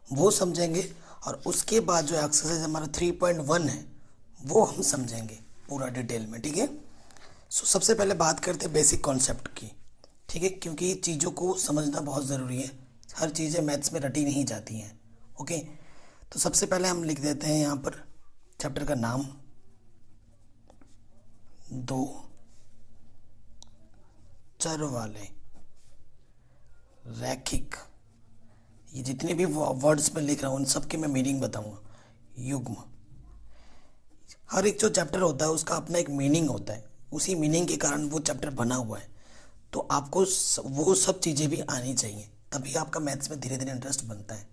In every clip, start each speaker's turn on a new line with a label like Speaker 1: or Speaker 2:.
Speaker 1: वो समझेंगे, और उसके बाद जो एक्सरसाइज हमारा 3.1 है वो हम समझेंगे पूरा डिटेल में, ठीक है। सो सबसे पहले बात करते हैं बेसिक कॉन्सेप्ट की, ठीक है, क्योंकि चीज़ों को समझना बहुत ज़रूरी है। हर चीज़ें मैथ्स में रटी नहीं जाती हैं, ओके। तो सबसे पहले हम लिख देते हैं यहाँ पर चैप्टर का नाम, दो चर वाले रैखिक। ये जितने भी वर्ड्स में लिख रहा हूँ उन सब के मैं मीनिंग बताऊंगा। युग्म, हर एक जो चैप्टर होता है उसका अपना एक मीनिंग होता है, उसी मीनिंग के कारण वो चैप्टर बना हुआ है। तो आपको वो सब चीज़ें भी आनी चाहिए, तभी आपका मैथ्स में धीरे धीरे इंटरेस्ट बनता है।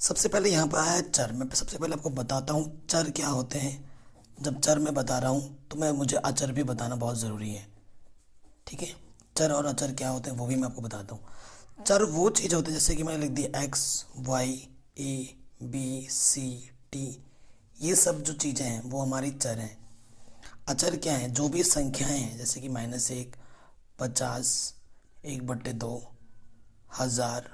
Speaker 1: सबसे पहले यहाँ पर आया है चर। मैं सबसे पहले आपको बताता हूँ चर क्या होते हैं। जब चर मैं बता रहा हूँ तो मुझे अचर भी बताना बहुत ज़रूरी है, ठीक है। चर और अचर क्या होते हैं वो भी मैं आपको बताता हूँ। चर वो चीज़ होती है, जैसे कि मैंने लिख दिया X Y A B C T, ये सब जो चीज़ें हैं वो हमारी चर हैं। अचर क्या है? जो भी संख्याएं हैं, जैसे कि -1, 50, 1/2, 1000,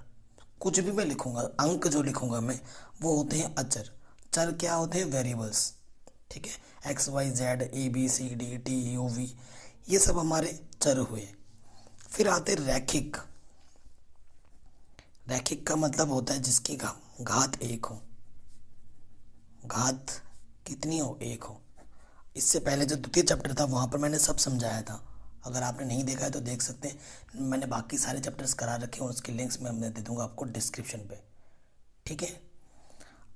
Speaker 1: कुछ भी मैं लिखूंगा, अंक जो लिखूंगा मैं, वो होते हैं अचर। चर क्या होते हैं? वेरिएबल्स, ठीक है। X Y Z A B C D T U V, ये सब हमारे चर हुए। फिर आते रैखिक। रैखिक का मतलब होता है जिसकी घात 1 हो। घात कितनी हो? 1 हो। इससे पहले जो द्वितीय चैप्टर था वहाँ पर मैंने सब समझाया था, अगर आपने नहीं देखा है तो देख सकते हैं। मैंने बाकी सारे चैप्टर्स करा रखे हैं, उसके लिंक्स मैं दे दूंगा आपको डिस्क्रिप्शन पे, ठीक है।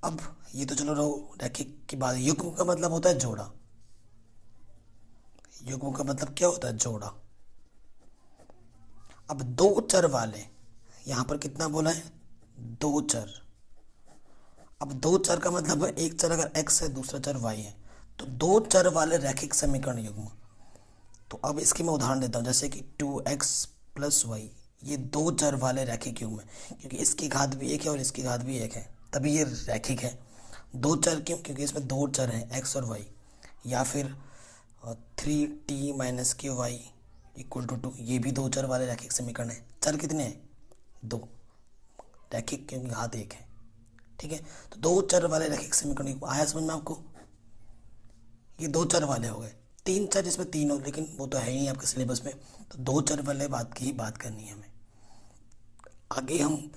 Speaker 1: अब ये तो चलो रहो रैखिक की बात। युग्म का मतलब होता है जोड़ा। युग्म का मतलब क्या होता है? जोड़ा। अब दो चर वाले, यहाँ पर कितना बोला है? 2 चर। अब 2 चर का मतलब है एक चर अगर x है दूसरा चर y है, तो 2 चर वाले रैखिक समीकरण युग्म। तो अब इसकी मैं उदाहरण देता हूँ, जैसे कि 2x + y, ये 2 चर वाले रैखिक युग्म है, क्योंकि इसकी घात भी 1 है और इसकी घात भी 1 है, तभी ये रैखिक है। 2 चर क्यों? क्योंकि इसमें 2 चर हैं x और y। या फिर 3t - ky = 2, ये भी 2 चर वाले रैखिक समीकरण है। चर कितने हैं? 2। रैखिक क्योंकि घात 1 है, ठीक है। तो 2 चर वाले रैखिक समीकरण आया समझ में आपको? ये 2 चर वाले हो गए। 3 चर जिसमें 3 हो, लेकिन वो तो है ही नहीं आपके सिलेबस में, तो 2 चर वाले बात की ही बात करनी है हमें। आगे हम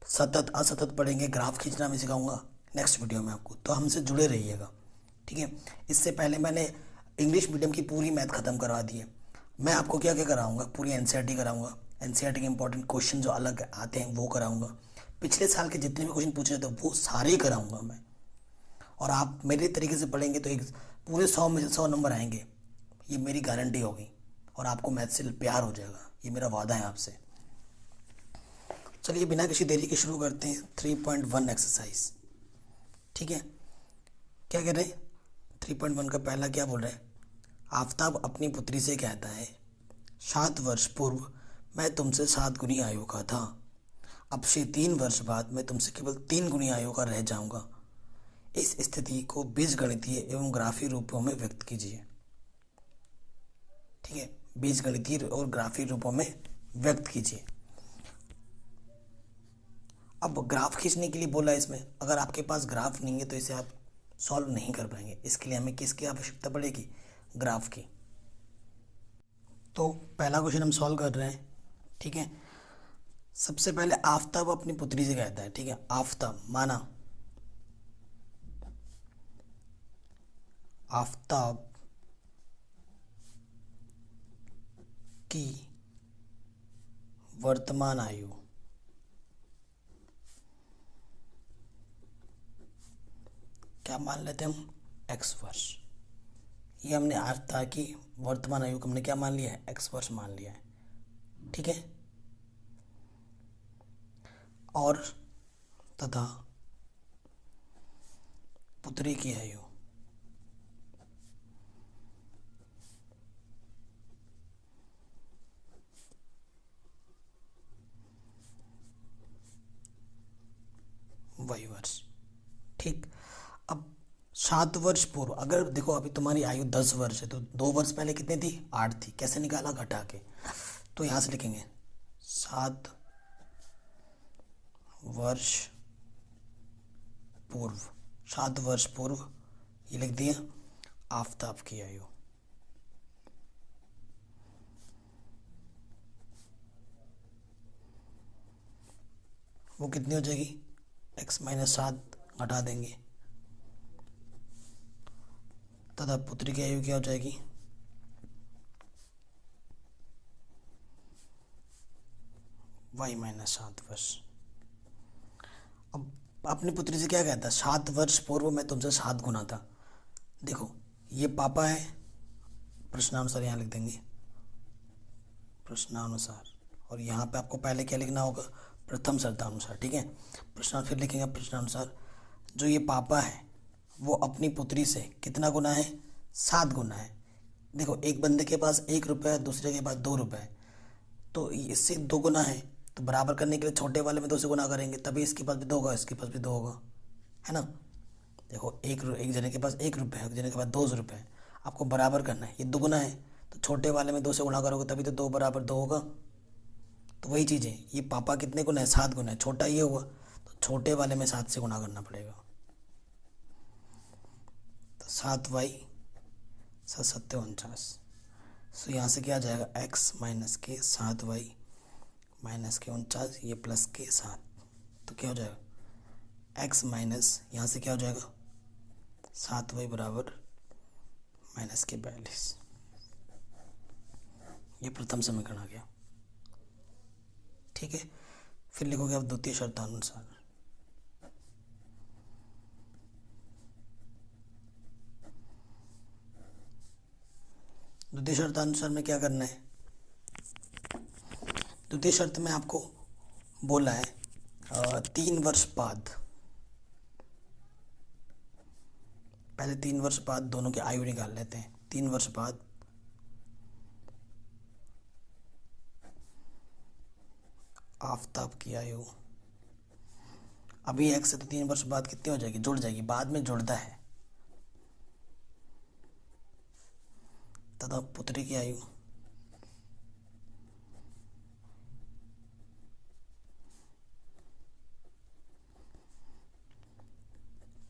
Speaker 1: सतत असतत पढ़ेंगे, ग्राफ खींचना भी सिखाऊंगा नेक्स्ट वीडियो में आपको, तो हमसे जुड़े रहिएगा, ठीक है। इससे पहले मैंने इंग्लिश मीडियम की पूरी मैथ खत्म करवा दी है। मैं आपको क्या क्या कराऊंगा? पूरी एनसीईआरटी कराऊंगा। एनसीईआरटी के इंपॉर्टेंट क्वेश्चन जो अलग आते हैं वो कराऊंगा। पिछले साल के जितने भी क्वेश्चन पूछे जाते हैं वो सारे कराऊंगा मैं। और आप मेरे तरीके से पढ़ेंगे तो एक पूरे 100 में से 100 नंबर आएंगे, ये मेरी गारंटी होगी। और आपको मैथ से प्यार हो जाएगा, ये मेरा वादा है आपसे। चलिए बिना किसी देरी के शुरू करते हैं 3.1 एक्सरसाइज, ठीक है। क्या कह रहे हैं? 3.1 का पहला क्या बोल रहे हैं? आफताब अपनी पुत्री से कहता है, 7 वर्ष पूर्व मैं तुमसे 7 गुनी आयु का था, अब से 3 वर्ष बाद मैं तुमसे केवल 3 गुनी आयु का रह जाऊंगा। इस स्थिति को बीजगणितीय एवं ग्राफीय रूपों में व्यक्त कीजिए, ठीक है। बीजगणितीय और ग्राफीय रूपों में व्यक्त कीजिए। अब ग्राफ खींचने के लिए बोला है इसमें। अगर आपके पास ग्राफ नहीं है तो इसे आप सॉल्व नहीं कर पाएंगे। इसके लिए हमें किसकी आवश्यकता पड़ेगी? ग्राफ की। तो पहला क्वेश्चन हम सॉल्व कर रहे हैं, ठीक है। सबसे पहले आफताब अपनी पुत्री से कहता है, ठीक है। आफताब माना, आफताब की वर्तमान आयु क्या मान लेते हैं हम? x वर्ष। ये हमने आफताब की वर्तमान आयु को हमने क्या मान लिया है? x वर्ष मान लिया है, ठीक है। और तथा पुत्री की आयु y वर्ष, ठीक। अब 7 वर्ष पूर्व, अगर देखो अभी तुम्हारी आयु 10 वर्ष है तो 2 वर्ष पहले कितनी थी? 8 थी। कैसे निकाला? घटा के। तो यहाँ से लिखेंगे 7 वर्ष पूर्व, 7 वर्ष पूर्व, ये लिख दिया आफताब की आयु। वो कितनी हो जाएगी, x-7 घटा देंगे तथा पुत्री की आयु क्या हो जाएगी, y-7 वर्ष। अब अपनी पुत्री से क्या कहता है, 7 वर्ष पूर्व मैं तुमसे 7 गुना था। देखो ये पापा है, प्रश्नानुसार यहाँ लिख देंगे प्रश्नानुसार, और यहाँ पे आपको पहले क्या लिखना होगा, प्रथम शर्तानुसार। ठीक है, प्रश्न फिर लिखेंगे प्रश्नानुसार। जो ये पापा है वो अपनी पुत्री से कितना गुना है, 7 गुना है। देखो एक बंदे के पास 1 रुपये है, दूसरे के पास 2 रुपये है, तो इससे 2 गुना है, तो बराबर करने के लिए छोटे वाले में 2 से गुना करेंगे, तभी इसके पास भी 2 होगा, इसके पास भी 2 होगा, है ना। देखो एक जने के पास 1 रुपये है, एक जने के पास 2 रुपये है, आपको बराबर करना है, ये 2 गुना है, तो छोटे वाले में 2 से गुणा करोगे तभी तो 2 बराबर 2 होगा। तो वही चीज़ है, ये पापा कितने गुना है, 7 गुना है, छोटा ये हुआ, तो छोटे वाले में 7 से गुणा करना पड़ेगा। तो 7y 7 49, सो यहाँ से क्या आ जाएगा, x माइनस के 7y माइनस के 49, ये प्लस के 7, तो क्या हो जाएगा x माइनस यहाँ से क्या हो जाएगा 7y बराबर माइनस के 42। ये प्रथम समीकरण आ गया। ठीक है, फिर लिखोगे आप द्वितीय शर्तानुसार। द्वितीय शर्तानुसार में क्या करना है, द्वितीय शर्त में आपको बोला है 3 वर्ष बाद, पहले 3 वर्ष बाद दोनों की आयु निकाल लेते हैं। 3 वर्ष बाद आफताब की आयु, अभी x है तो 3 वर्ष बाद कितनी हो जाएगी, जुड़ जाएगी, बाद में जुड़ता है, तथा पुत्री की आयु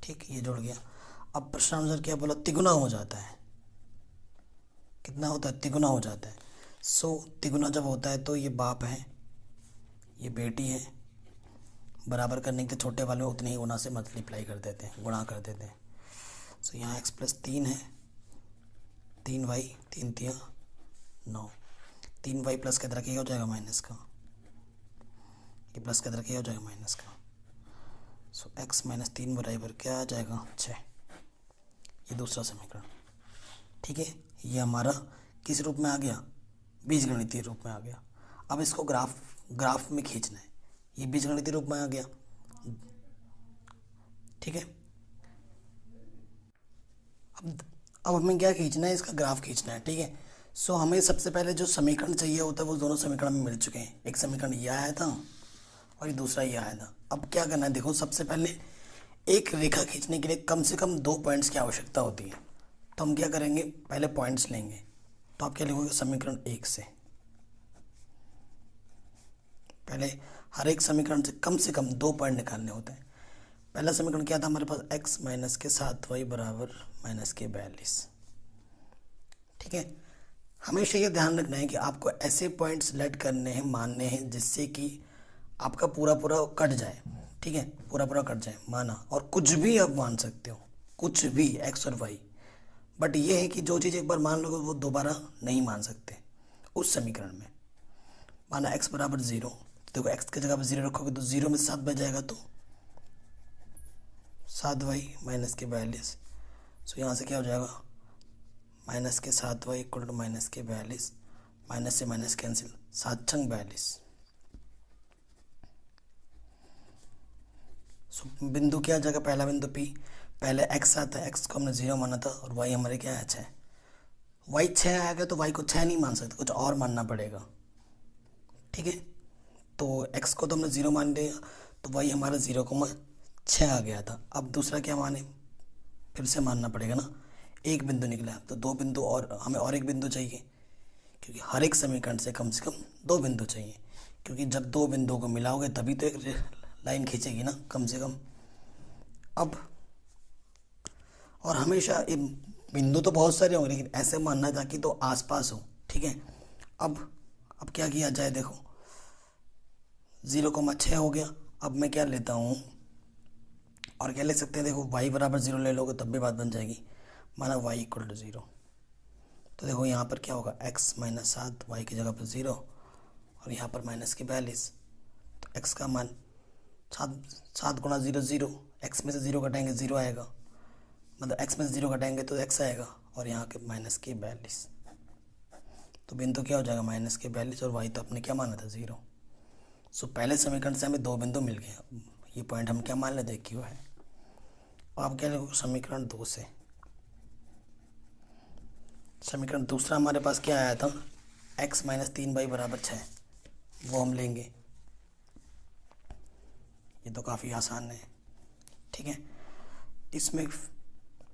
Speaker 1: ठीक, ये जुड़ गया। अब प्रश्नानुसार क्या बोला, तिगुना हो जाता है, कितना होता है, तिगुना हो जाता है। सो तिगुना जब होता है तो ये बाप है, ये बेटी है, बराबर करने के छोटे वाले उतने ही गुना से मल्टीप्लाई कर देते हैं, गुणा कर देते हैं। सो यहाँ x प्लस 3 है, 3y 3 3 9, 3y प्लस के तरह क्या हो जाएगा माइनस का, ये प्लस के तरह क्या हो जाएगा माइनस का। सो x माइनस 3 बराबर क्या आ जाएगा 6, ये दूसरा समीकरण। ठीक है, ये हमारा किस रूप में आ गया, बीजगणितीय रूप में आ गया। अब इसको ग्राफ में खींचना है, ये बीजगणितीय रूप में आ गया। ठीक है, अब हमें क्या खींचना है, इसका ग्राफ खींचना है। ठीक है, सो हमें सबसे पहले जो समीकरण चाहिए होता है वो दोनों समीकरण में मिल चुके हैं, एक समीकरण ये आया था और ये दूसरा ये आया था। अब क्या करना है, देखो सबसे पहले एक रेखा खींचने के लिए कम से कम 2 पॉइंट्स की आवश्यकता होती है, तो हम क्या करेंगे, पहले पॉइंट्स लेंगे। तो आप क्या लिखोगे, समीकरण 1 से, पहले हर एक समीकरण से कम 2 पॉइंट निकालने होते हैं। पहला समीकरण क्या था हमारे पास, x माइनस के 7y बराबर माइनस के 42। ठीक है, हमेशा ये ध्यान रखना है कि आपको ऐसे पॉइंट सेलेक्ट करने हैं, मानने हैं, जिससे कि आपका पूरा कट जाए। ठीक है, पूरा कट जाए, माना, और कुछ भी आप मान सकते हो, कुछ भी x और y, बट ये है कि जो चीज़ एक बार मान लोगे वो दोबारा नहीं मान सकते उस समीकरण में। माना x बराबर 0, देखो x की जगह पर 0 रखोगे तो 0 में 7 बच जाएगा, तो 7y माइनस के 42। सो यहाँ से क्या हो जाएगा, माइनस के 7y इक्वल टू माइनस के 42, माइनस से माइनस कैंसिल, 7 छंग 42। सो बिंदु क्या आ जाएगा, पहला बिंदु P, पहले x आता है, x को हमने 0 माना था और y हमारे क्या है 6, y 6 आएगा तो y को 6 नहीं मान सकते, कुछ और मानना पड़ेगा। ठीक है, तो x को तो हमने 0 मान लिया, तो y हमारा 0,6 आ गया था। अब दूसरा क्या माने, फिर से मानना पड़ेगा ना, एक बिंदु निकला, तो 2 बिंदु और हमें और एक बिंदु चाहिए, क्योंकि हर एक समीकरण से कम 2 बिंदु चाहिए, क्योंकि जब 2 बिंदुओं को मिलाओगे तभी तो एक लाइन खींचेगी ना कम से कम। अब और हमेशा ये बिंदु तो बहुत सारे होंगे, लेकिन ऐसे मानना ताकि तो आसपास हो, ठीक है। अब क्या किया जाए, देखो 0,6 हो गया। अब मैं क्या लेता हूँ, और क्या ले सकते हैं, देखो y बराबर 0 ले लोगे तब भी बात बन जाएगी। माना y इक्वल टू 0, तो देखो यहाँ पर क्या होगा, x माइनस 7, वाई की जगह पर 0, और यहाँ पर माइनस के 42, तो x का मान 7 गुणा 0 0, x में से 0 घटाएंगे 0 आएगा, मतलब x में से 0 घटाएंगे तो x आएगा, और यहाँ के माइनस के 42, तो बिंदु क्या हो जाएगा माइनस के 42, और y तो अपने क्या माना था 0। सो पहले समीकरण से हमें 2 बिंदु मिल गए। ये पॉइंट हम क्या मान लेते हैं, क्यों है। आप क्या लिखो, समीकरण 2 से, समीकरण दूसरा हमारे पास क्या आया था, x माइनस 3y बराबर 6, वो हम लेंगे। ये तो काफ़ी आसान है, ठीक है। इसमें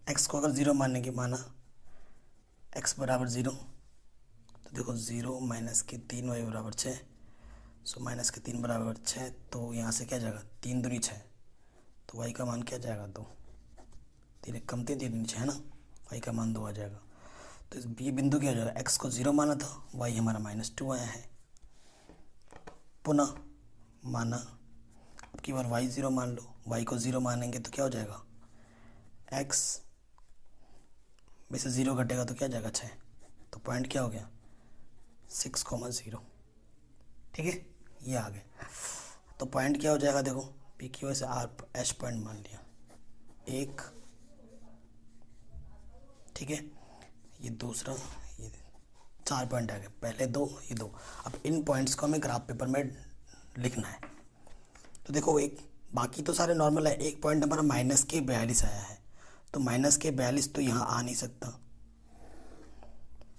Speaker 1: x को अगर 0 मानने की माना, x बराबर 0, तो देखो 0 माइनस के 3y बराबर 6, सो माइनस के 3 बराबर 6, तो यहाँ से क्या जाएगा 3 दूनी 6, तो y का मान क्या जाएगा 2, 3 एक कम 3 दूनी 6 है ना, y का मान 2 आ जाएगा। तो ये बिंदु क्या हो जाएगा, x को 0 माना था, y हमारा -2 आया है। पुनः माना, अब की बार y 0 मान लो, y को 0 मानेंगे तो क्या हो जाएगा, x में से 0 घटेगा तो क्या जाएगा 6, तो पॉइंट क्या हो गया 6,0, ठीक है, ये आ गया। तो पॉइंट क्या हो जाएगा, देखो पी क्यू से आर एच पॉइंट मान लिया एक, ठीक है। ये दूसरा, ये 4 पॉइंट आ गए, पहले 2 ये 2। अब इन पॉइंट्स को हमें ग्राफ पेपर में लिखना है। तो देखो एक, बाकी तो सारे नॉर्मल है, एक पॉइंट हमारा माइनस के 42 आया है, तो माइनस के 42 तो यहाँ आ नहीं सकता,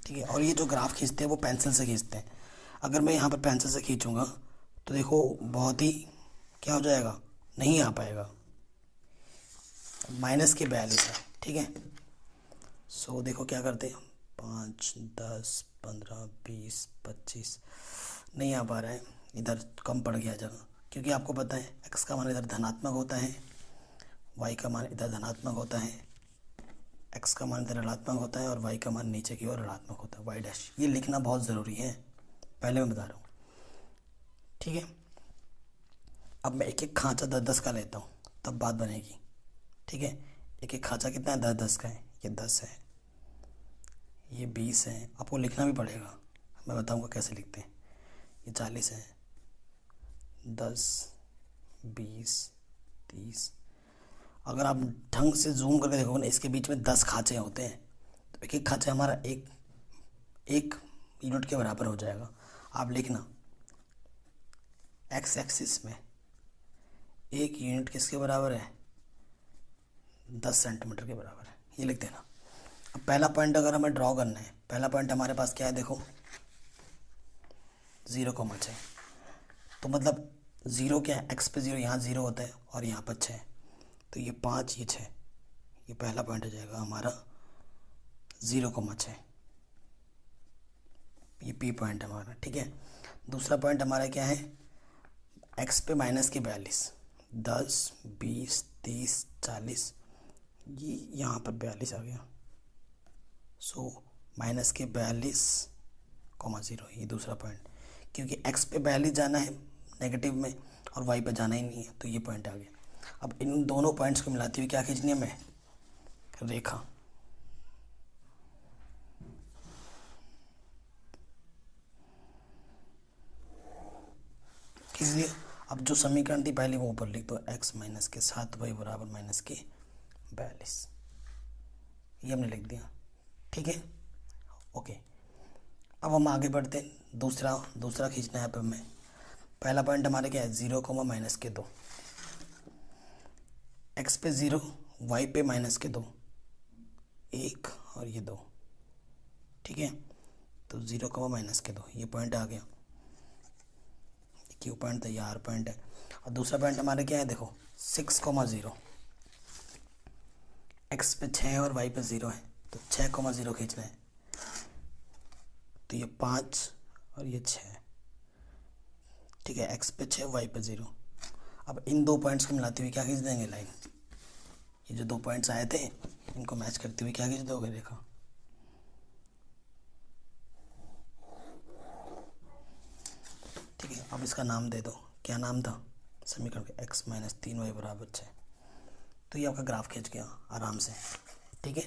Speaker 1: ठीक है। और ये जो ग्राफ खींचते हैं वो पेंसिल से खींचते हैं, अगर मैं यहाँ पर पेंसिल से खींचूंगा तो देखो बहुत ही क्या हो जाएगा, नहीं आ पाएगा, माइनस के 42 है, ठीक है। सो देखो क्या करते हैं, 5 10 15 20 25, नहीं आ पा रहा है, इधर कम पड़ गया जगह, क्योंकि आपको पता है x का मान इधर धनात्मक होता है, y का मान इधर धनात्मक होता है, x का मान इधर ऋणात्मक होता है, और y का मान नीचे की ओर ऋणात्मक होता है, y डैश। ये लिखना बहुत ज़रूरी है, पहले मैं बता रहा हूँ, ठीक है। अब मैं एक एक खांचा 10-10 का लेता हूँ, तब बात बनेगी, ठीक है। एक एक खांचा कितना है, 10-10 का है, ये 10 है, ये 20 है, आपको लिखना भी पड़ेगा, मैं बताऊँगा कैसे लिखते हैं। ये 40 है, 10 20 30, अगर आप ढंग से जूम करके देखोगे ना, इसके बीच में 10 खांचे होते हैं, तो एक एक खांचा हमारा एक यूनिट के बराबर हो जाएगा। आप लिखना एक्स एक्सिस में एक यूनिट किसके बराबर है, 10 सेंटीमीटर के बराबर है, ये लिख देना। अब पहला पॉइंट अगर हमें ड्रॉ करना है, पहला पॉइंट हमारे पास क्या है, देखो 0,6, तो मतलब 0 क्या है, x पे 0, यहाँ 0 होता है और यहाँ पर 6, तो ये 5 ये 6, ये पहला पॉइंट हो जाएगा हमारा 0,6, ये पी पॉइंट हमारा, ठीक है। दूसरा पॉइंट हमारा क्या है, x पे माइनस के 42, 10 20 30 40, ये यहाँ पर 42 आ गया, सो माइनस के 42,0, ये दूसरा पॉइंट, क्योंकि x पे 42 जाना है नेगेटिव में और y पे जाना ही नहीं है, तो ये पॉइंट आ गया। अब इन दोनों पॉइंट्स को मिलाती हुई क्या खींचनी है, मैं रेखा। इसलिए अब जो समीकरण थी पहले वो ऊपर लिख दो, x माइनस के 7y बराबर माइनस के 42, ये हमने लिख दिया, ठीक है, ओके। अब हम आगे बढ़ते हैं, दूसरा खींचना है। अब हमें पहला पॉइंट हमारे क्या है, 0, माइनस के 2, x पे 0, y पे माइनस के 2, 1 और ये 2, ठीक है। तो 0, माइनस के 2, ये पॉइंट आ गया, क्यू पॉइंट था, ये आर पॉइंट है। और दूसरा पॉइंट हमारे क्या है, देखो 6,0, x पे 6 और y पे 0 है, तो 6,0 खींचना है, तो ये 5 और ये 6, ठीक है, x पे 6 y पे 0। अब इन दो पॉइंट्स को मिलाते हुए क्या खींच देंगे लाइन, ये जो दो पॉइंट्स आए थे इनको मैच करते हुए क्या खींच दोगे रेखा। ठीक है, अब इसका नाम दे दो, क्या नाम था समीकरण का, x माइनस 3y बराबर 6। तो ये आपका ग्राफ खींच गया आराम से। ठीक है,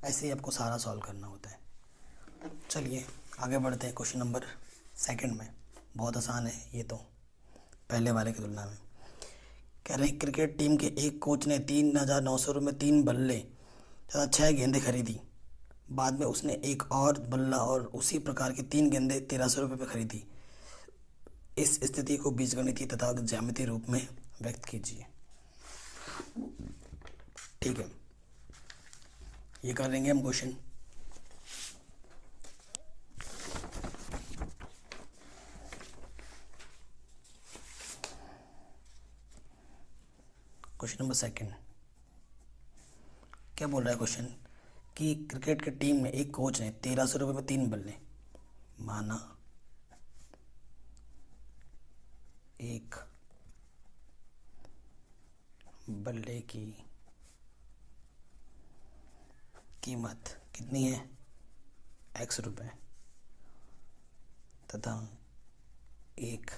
Speaker 1: ऐसे ही आपको सारा सॉल्व करना होता है। चलिए आगे बढ़ते हैं क्वेश्चन नंबर सेकंड में। बहुत आसान है ये तो पहले वाले की तुलना में। कह रहे हैं क्रिकेट टीम के एक कोच ने 3,900 रुपये में 3 बल्ले तथा 6 गेंदें खरीदी। बाद में उसने एक और बल्ला और उसी प्रकार की 3 गेंदें 1,300 रुपये में खरीदी। इस स्थिति को बीजगणितीय तथा ज्यामितीय रूप में व्यक्त कीजिए। ठीक है, ये कर लेंगे हम क्वेश्चन। क्वेश्चन नंबर सेकंड क्या बोल रहा है क्वेश्चन कि क्रिकेट की टीम में एक कोच ने 1,300 रुपये में 3 बल्ले, माना एक बल्ले की कीमत कितनी है x रुपये तथा एक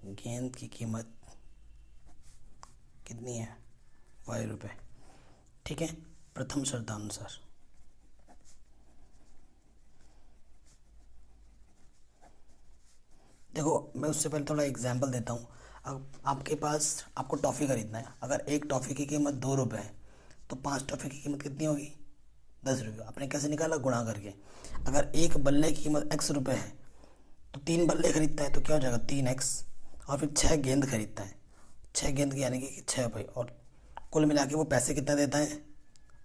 Speaker 1: गेंद की कीमत कितनी है y रुपये। ठीक है, प्रथम शर्तानुसार देखो, मैं उससे पहले थोड़ा एग्जांपल देता हूँ। अब आपके पास आपको टॉफ़ी खरीदना है, अगर एक टॉफ़ी की कीमत 2 रुपये है तो 5 टॉफ़ी की कीमत कितनी होगी 10 रुपये। आपने कैसे निकाला, गुणा करके। अगर एक बल्ले की कीमत x रुपये है तो 3 बल्ले खरीदता है तो क्या हो जाएगा 3x, और फिर 6 गेंद खरीदता है, 6 गेंद की यानी कि 6 भाई, और कुल मिला के वो पैसे कितना देता है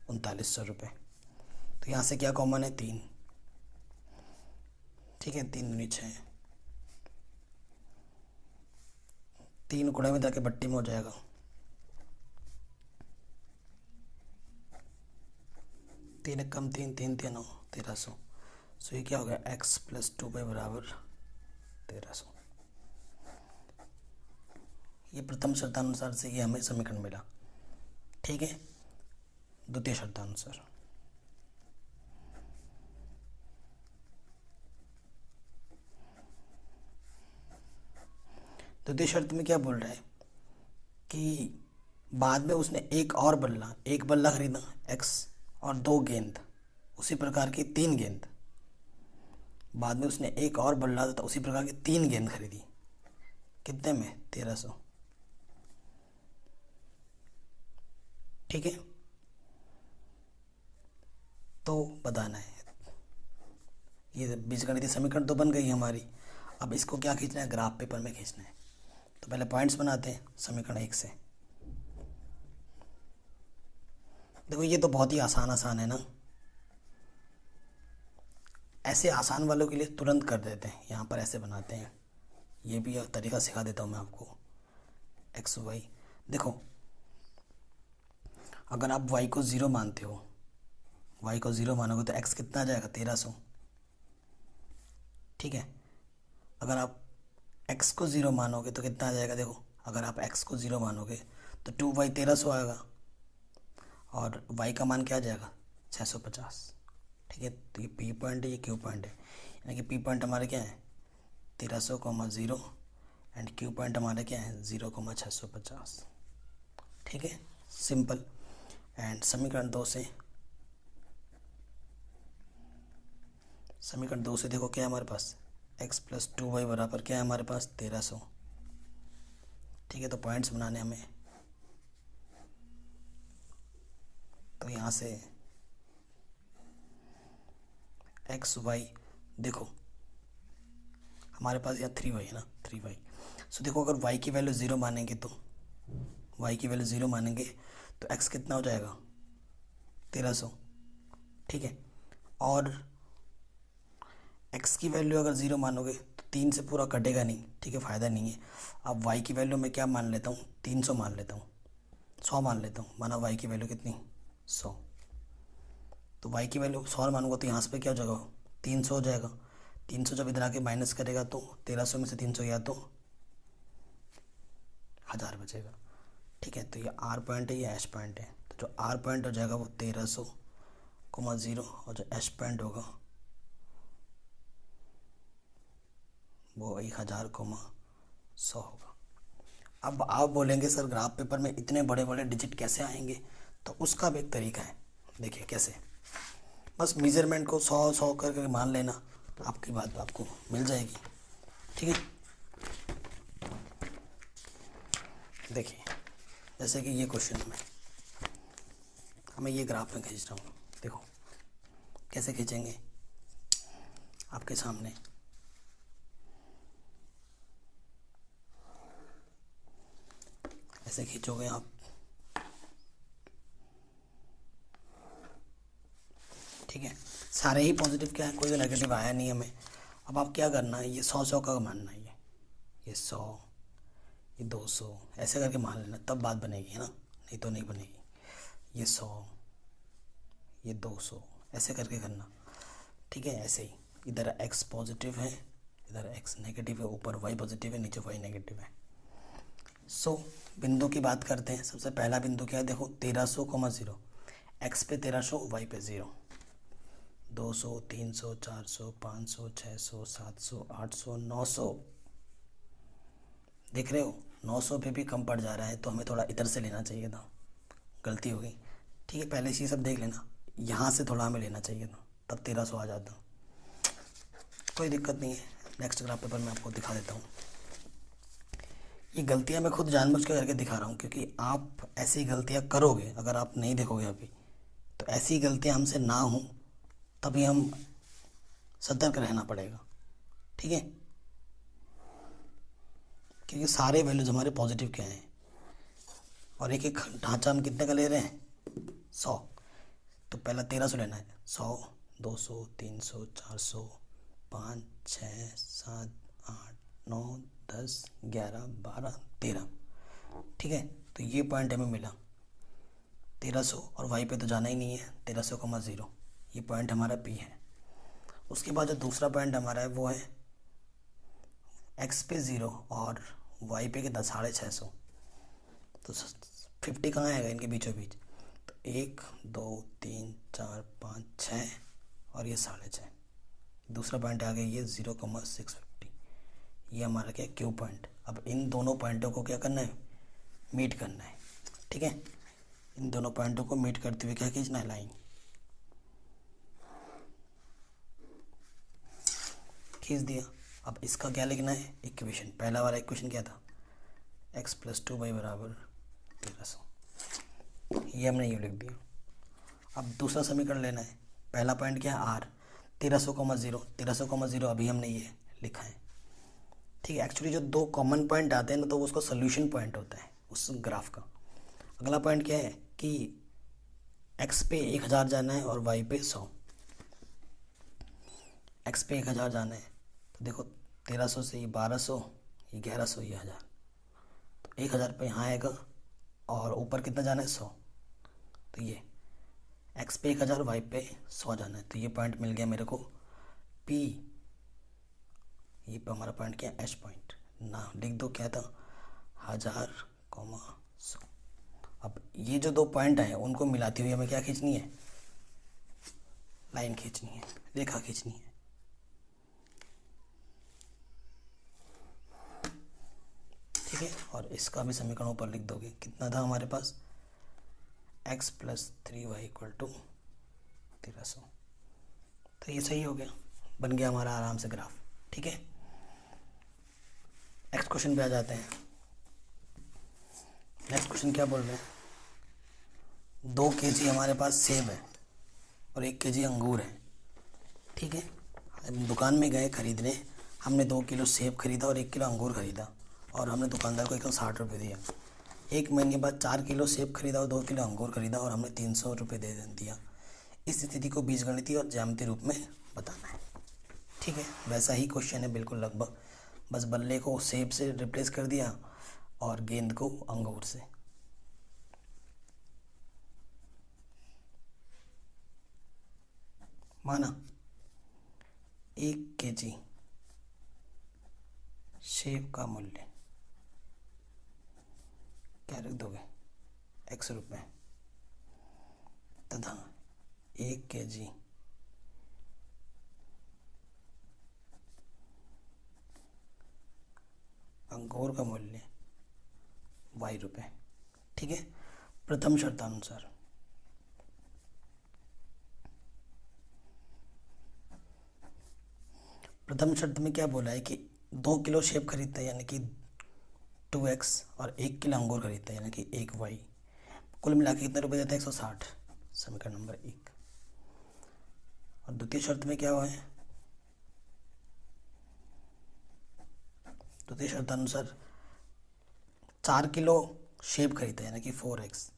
Speaker 1: 3,900 रुपये। तो यहाँ से क्या कॉमन है 3। ठीक है, 3 दूनी 6, 3 गुणे में जाके बट्टी में हो जाएगा, 3 एक कम 3, 3 3 9 1,300। सो ये क्या हो गया x प्लस 2y बराबर 1,300। ये प्रथम शर्तानुसार से ये हमें समीकरण मिला। ठीक है, द्वितीय शर्तानुसार द्वितीय शर्त में क्या बोल रहा है कि बाद में उसने एक बल्ला खरीदा x और 2 गेंद, उसी प्रकार की 3 गेंद। बाद में उसने एक और बल्ला था उसी प्रकार की 3 गेंद खरीदी, कितने में 1,300। ठीक है, तो बताना है। ये बीजगणितीय समीकरण तो बन गई हमारी। अब इसको क्या खींचना है, ग्राफ पेपर में खींचना है। तो पहले पॉइंट्स बनाते हैं समीकरण 1 से। देखो ये तो बहुत ही आसान है ना, ऐसे आसान वालों के लिए तुरंत कर देते हैं। यहाँ पर ऐसे बनाते हैं, ये भी तरीका सिखा देता हूँ मैं आपको। एक्स वाई, देखो अगर आप y को 0 मानते हो, y को 0 मानोगे तो x कितना आ जाएगा 1,300। ठीक है, अगर आप x को 0 मानोगे तो कितना आ जाएगा, देखो अगर आप x को 0 मानोगे तो 2y 1,300 आएगा, और y का मान क्या आ जाएगा 650। ठीक है, तो ये p पॉइंट है, ये q पॉइंट है, यानी कि p पॉइंट हमारे क्या है 1,300,0 एंड q पॉइंट हमारे क्या है 0,650। ठीक है, सिंपल। एंड समीकरण 2 से देखो क्या है हमारे पास, x प्लस 2y बराबर क्या है हमारे पास 1,300। ठीक है, तो पॉइंट्स बनाने हमें, तो यहाँ से x y, देखो हमारे पास यहाँ 3y है ना, 3y। सो देखो अगर y की वैल्यू 0 मानेंगे तो x कितना हो जाएगा 1,300। ठीक है, और x की वैल्यू अगर 0 मानोगे तो 3 से पूरा कटेगा नहीं। ठीक है, फ़ायदा नहीं है। अब y की वैल्यू मैं क्या मान लेता हूँ 300 मान लेता हूँ, 100 मान लेता हूँ, माना y की वैल्यू कितनी 100। तो y की वैल्यू 100 मानूंगा तो यहाँ से क्या हो जाएगा 300 हो जाएगा। 300 जब इधर आके माइनस करेगा तो 1,300 में से 300 गया तो 1000 बचेगा। ठीक है, तो ये आर पॉइंट है, ये एच पॉइंट है, तो जो आर पॉइंट हो जाएगा वो 1300,0 और जो एच पॉइंट होगा वो 1000,100 होगा। अब आप बोलेंगे सर ग्राफ पेपर में इतने बड़े बड़े डिजिट कैसे आएंगे, तो उसका भी एक तरीका है। देखिए कैसे, बस मेजरमेंट को 100 करके मान लेना, आपकी बात आपको मिल जाएगी। ठीक है, देखिए जैसे कि ये क्वेश्चन में हमें ये ग्राफ में खींच रहा हूँ, देखो कैसे खींचेंगे आपके सामने। ऐसे खींचोगे आप, ठीक है, सारे ही पॉजिटिव क्या है, कोई भी नेगेटिव आया नहीं हमें। अब आप क्या करना है, ये 100 का मानना है, ये 100, ये 200 ऐसे करके मान लेना, तब बात बनेगी, है ना, नहीं तो नहीं बनेगी। ये 100, ये 200 ऐसे करके करना। ठीक है, ऐसे ही इधर x पॉजिटिव है, इधर x नेगेटिव है, ऊपर y पॉजिटिव है, नीचे y नेगेटिव है। सो बिंदु की बात करते हैं। सबसे पहला बिंदु क्या है, देखो 1300,0, x पे 1300, y पे 0, 200, 300, 400, 500, 600, 700, 800, 900, देख रहे हो 900 पे भी कम पड़ जा रहा है, तो हमें थोड़ा इधर से लेना चाहिए था, गलती हो गई। ठीक है, पहले से सब देख लेना, यहाँ से थोड़ा हमें लेना चाहिए था, तब 1300 आ जाता। कोई दिक्कत नहीं है, नेक्स्ट ग्राफ पेपर में आपको दिखा देता हूँ। ये गलतियाँ मैं खुद जानबूझ के करके दिखा रहा हूँ, क्योंकि आप ऐसी गलतियाँ करोगे, अगर आप नहीं देखोगे अभी, तो ऐसी गलतियाँ हमसे ना हो, तभी हम सतर्क रहना पड़ेगा। ठीक है, क्योंकि सारे वैल्यूज हमारे पॉजिटिव क्या हैं, और एक एक ढांचा हम कितने का ले रहे हैं, 100, तो पहला 1300 लेना है, 100, 200, 300, 400, 5, 6, 7, 8, 9, 10, 11, 12, 13। ठीक है, तो ये पॉइंट हमें मिला 1300, और वाई पे तो जाना ही नहीं है, 1300,0, ये पॉइंट हमारा पी है। उसके बाद जो दूसरा पॉइंट हमारा है वो है एक्स पे 0 और वाई पे कितना 650, तो 50 कहाँ आएगा इनके बीचों बीच, तो 1, 2, 3, 4, 5, 6 और ये 6.5। दूसरा पॉइंट आ गया ये 0,650, ये हमारा क्या क्यू पॉइंट। अब इन दोनों पॉइंटों को क्या करना है, मीट करना है। ठीक है, इन दोनों पॉइंटों को मीट करते हुए क्या खींचना है, लाइन खींच दिया। अब इसका क्या लिखना है, इक्वेशन, पहला वाला इक्वेशन क्या था, x + 2y = 1300, ये हमने ये लिख दिया। अब दूसरा समीकरण लेना है, पहला पॉइंट क्या है, r, 1300,0 अभी हमने ये लिखा है। ठीक है, एक्चुअली जो दो कॉमन पॉइंट आते हैं ना, तो उसको सोल्यूशन पॉइंट होता है उस ग्राफ का। अगला पॉइंट क्या है कि x पे 1000 जाना है और y पे 100, x पे 1000 जाना है, तो देखो 1300 से ये 1200, ये 1100, ये 1000, तो 1000 पे यहाँ आएगा, और ऊपर कितना जाना है 100, तो ये x पे 1000, y पे 100 जाना है, तो ये पॉइंट मिल गया मेरे को P। ये पे हमारा पॉइंट क्या है, H पॉइंट, ना लिख दो क्या था, 1000,100। अब ये जो दो पॉइंट हैं उनको मिलाती हुई हमें क्या खींचनी है, लाइन खींचनी है, रेखा खींचनी है। ठीक है, और इसका भी समीकरण ऊपर लिख दोगे, कितना था हमारे पास, x + 3y = 1300, तो ये सही हो गया, बन गया हमारा आराम से ग्राफ। ठीक है, नेक्स्ट क्वेश्चन पे आ जाते हैं। नेक्स्ट क्वेश्चन क्या बोल रहे हैं, 2 kg हमारे पास सेब है और 1 kg अंगूर है। ठीक है, हम दुकान में गए खरीदने, हमने 2 किलो सेब खरीदा और 1 किलो अंगूर खरीदा, और हमने दुकानदार को 160 रुपये दिया। 1 महीने बाद 4 किलो सेब खरीदा और 2 किलो अंगूर खरीदा, और हमने 300 रुपये दे दिया। इस स्थिति को बीजगणितीय और ज्यामितीय रूप में बताना है। ठीक है, वैसा ही क्वेश्चन है बिल्कुल लगभग, बस बल्ले को सेब से रिप्लेस कर दिया और गेंद को अंगूर से। माना 1 kg सेब का मूल्य क्या रख दोगे, x रुपये तथा 1 kg अंगूर का मूल्य y रुपये। ठीक है, प्रथम शर्तानुसार प्रथम शर्त में क्या बोला है कि 2 किलो सेब खरीदता है यानी कि 2x और 1 किलो अंगूर खरीदता है यानी कि 1y, कुल मिला के कितने रुपए देता है, 160। समीकरण नंबर 1। और द्वितीय शर्त में क्या हुआ है, द्वितीय शर्तानुसार 4 किलो सेब खरीदता है यानी कि 4x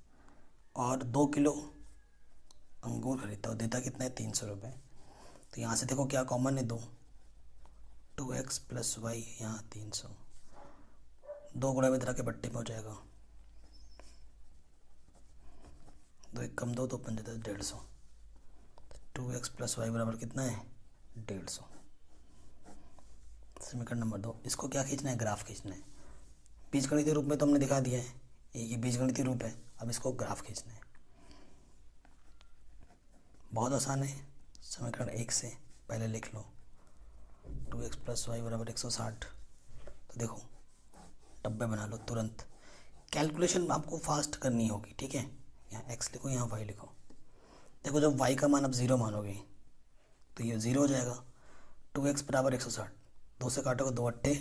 Speaker 1: और 2 किलो अंगूर खरीदता है और देता कितना है, 300 रुपये। तो यहाँ से देखो क्या कॉमन है, 2x प्लस वाई, यहाँ 300, 2 गुणा में तरह के बट्टे में हो जाएगा, 2 एक कम 2 तो 5 150। 2x प्लस वाई बराबर कितना है, 150। समीकरण नंबर 2। इसको क्या खींचना है, ग्राफ खींचना है। बीजगणितीय रूप में तो हमने दिखा दिया है, ये बीजगणितीय रूप है, अब इसको ग्राफ खींचना है। बहुत आसान है, समीकरण 1 से पहले लिख लो 2x प्लस वाई बराबर 160। तो देखो डब्बे बना लो तुरंत, कैलकुलेशन आपको फास्ट करनी होगी। ठीक है, यहाँ x लिखो, यहाँ y लिखो। देखो जब y का मान आप 0 मानोगे तो ये 0 हो जाएगा। 2x बराबर 160, 2 से काटोगे 2 अट्ठे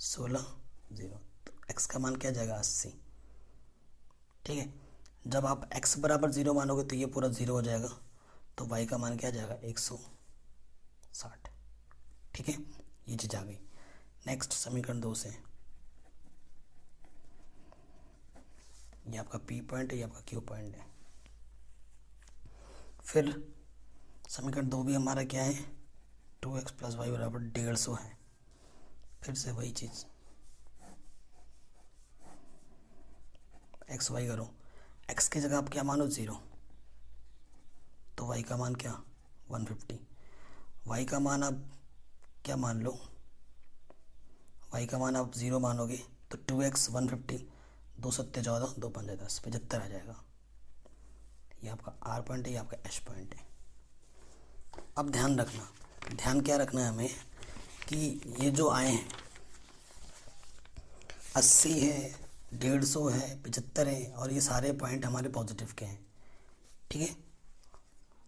Speaker 1: 16, 0, तो x का मान क्या जाएगा, 80। ठीक है, जब आप x बराबर 0 मानोगे तो ये पूरा 0 हो जाएगा, तो y का मान क्या जाएगा, 160। ठीक है, ये चीज आ गई। नेक्स्ट समीकरण 2 से, ये आपका P पॉइंट है, ये आपका Q पॉइंट है। फिर समीकरण 2 भी हमारा क्या है, 2x प्लस वाई बराबर 150 है। फिर से वही चीज, x y करो, x की जगह आप क्या मानो, 0, तो y का मान क्या, 150। y का मान आप क्या मान लो, y का मान आप 0 मानोगे तो 2x 150, 2 सत्ते 14, 2 पंजे 10, 75 आ जाएगा। ये आपका R पॉइंट है, ये आपका H पॉइंट है। अब ध्यान रखना, ध्यान क्या रखना है हमें कि ये जो आए हैं 80 है, 150 है, 75 है, और ये सारे पॉइंट हमारे पॉजिटिव के हैं। ठीक है,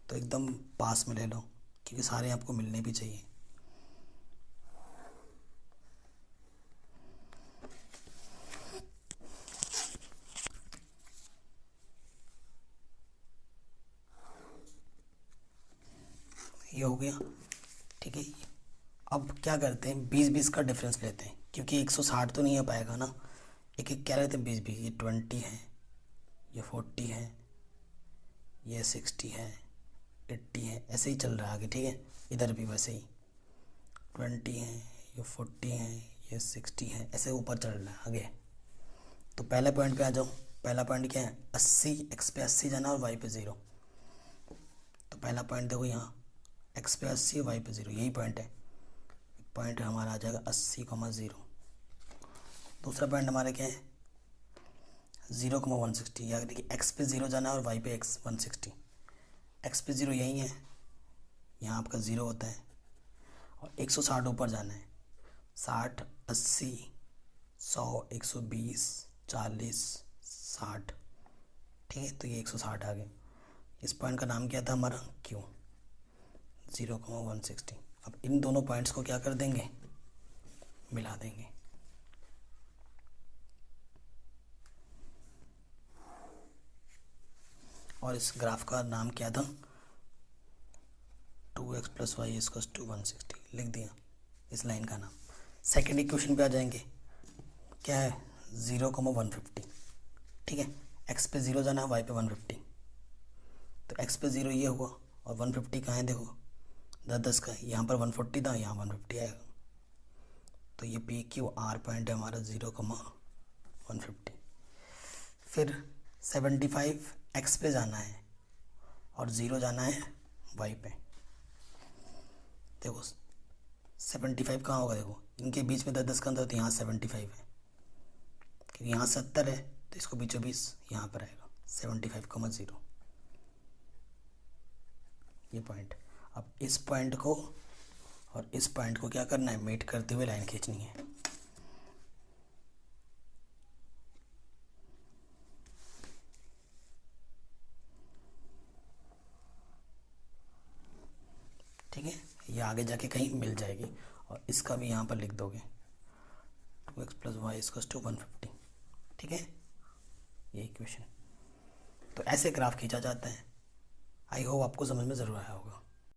Speaker 1: तो एकदम पास में ले लो क्योंकि सारे आपको मिलने भी चाहिए। ये हो गया। ठीक है, अब क्या करते हैं, 20-20 का डिफरेंस लेते हैं क्योंकि 160 तो नहीं आ पाएगा ना। एक एक क्या लेते हैं, 20-20, ये 20 है, ये 40 है, ये 60 है, 80 है, ऐसे ही चल रहा है आगे। ठीक है, इधर भी वैसे ही 20 है, ये 40 है, ये 60 है, ऐसे ऊपर चल रहा है आगे। तो पहले पॉइंट पे आ जाओ। पहला पॉइंट क्या है, 80, x पे 80 जाना और y पे 0। तो पहला पॉइंट देखो यहाँ, x पे 80, y पे 0, यही पॉइंट है। पॉइंट हमारा आ जाएगा 80,0। दूसरा पॉइंट हमारा क्या है, 0,160, यानी कि x पे 0 जाना और y पे 160। x पे 0 यही है, यहाँ आपका 0 होता है, और 160 ऊपर जाना है। 60, 80, 100, 120, 40, 60। ठीक है, तो ये 160 आ गए। इस पॉइंट का नाम क्या था हमारा, Q, 0,160। अब इन दोनों पॉइंट्स को क्या कर देंगे, मिला देंगे। और इस ग्राफ का नाम क्या था, 2x plus Y equals to 160, लिख दिया इस लाइन का नाम। सेकेंड इक्वेशन पे आ जाएंगे, क्या है, 0,150। ठीक है, x पे 0 जाना है, y पे 150, तो x पे 0 ये हुआ, और 150 कहाँ है, देखो 10 का, यहाँ पर 140 था, यहाँ 150 आएगा। तो ये पी क्यू आर पॉइंट है हमारा 0,150। फिर 75 x पे जाना है और 0 जाना है y पे। देखो 75 कहाँ होगा, देखो इनके बीच में 10 का अंतर, तो यहाँ 75 है, क्योंकि यहाँ 70 है इसको बीचों बीच यहाँ पर आएगा 75,0 ये पॉइंट। अब इस पॉइंट को और इस पॉइंट को क्या करना है, मीट करते हुए लाइन खींचनी है। ठीक है, ये आगे जाके कहीं मिल जाएगी। और इसका भी यहाँ पर लिख दोगे 2x + y = 150। ठीक है, ये इक्वेशन। तो ऐसे ग्राफ खींचा जाता है। आई होप आपको समझ में ज़रूर आया होगा।